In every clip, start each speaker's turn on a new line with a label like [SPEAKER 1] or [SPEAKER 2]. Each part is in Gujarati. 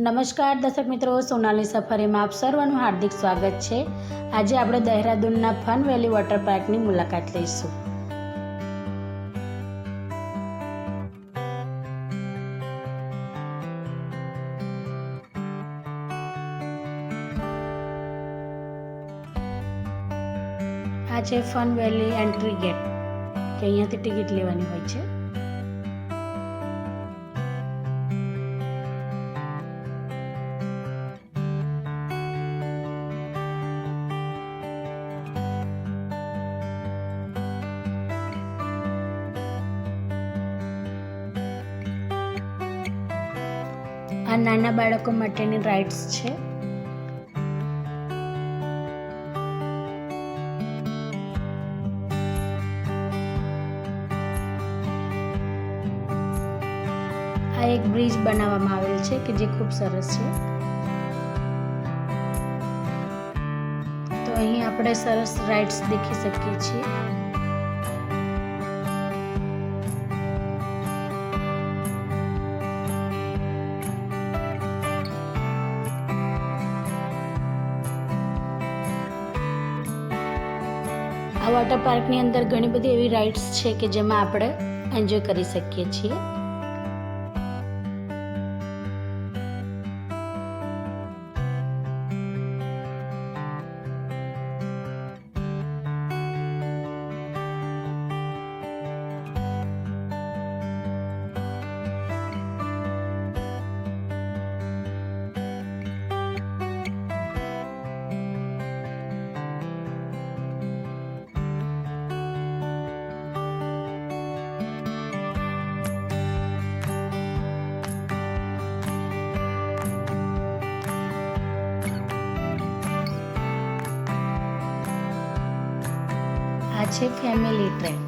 [SPEAKER 1] નમસ્કાર દર્શક મિત્રો, સોનાલી સફારીમાં આપ સર્વનું હાર્દિક સ્વાગત છે। આજે આપણે દહેરાદૂનના ફન વેલી વોટર પાર્કની મુલાકાત લઈશું। આ છે ફન વેલી એન્ટ્રી ગેટ કે અહીંયાથી ટિકિટ લેવાની હોય છે। આ નાના બાળકો માટેની રાઇડ્સ છે। આ એક બ્રિજ બનાવવામાં આવેલ છે કે જે ખૂબ સરસ છે। તો અહીં આપણે સરસ રાઇડ્સ દેખી શકીએ છીએ। આ વોટર પાર્કની અંદર ઘણી બધી એવી રાઇડ્સ છે કે જેમાં આપણે એન્જોય કરી શકીએ છીએ। આ છે ફેમિલી ટ્રેન।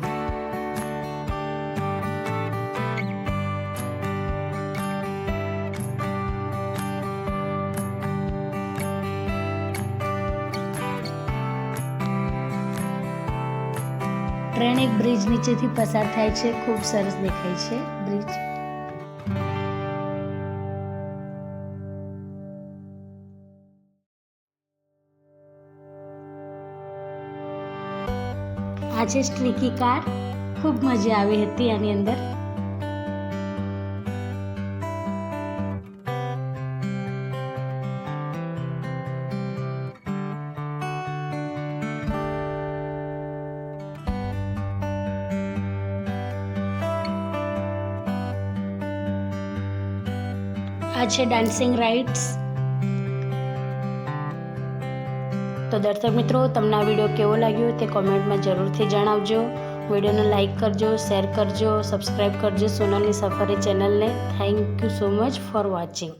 [SPEAKER 1] ટ્રેન એક બ્રિજ નીચેથી પસાર થાય છે, ખૂબ સરસ દેખાય છે બ્રિજ। આ છે સ્ટ્રીકી કાર, ખૂબ મજા આવી હતી આની અંદર। આ છે ડાન્સિંગ રાઇડ્સ। તો દર્શક મિત્રો, તમને આ વિડીયો કેવો લાગ્યો તે કોમેન્ટમાં જરૂરથી જણાવજો। વિડીયોને લાઇક કરજો, શેર કરજો, સબસ્ક્રાઈબ કરજો સોનાલી સફારી ચેનલને। Thank you so much for watching.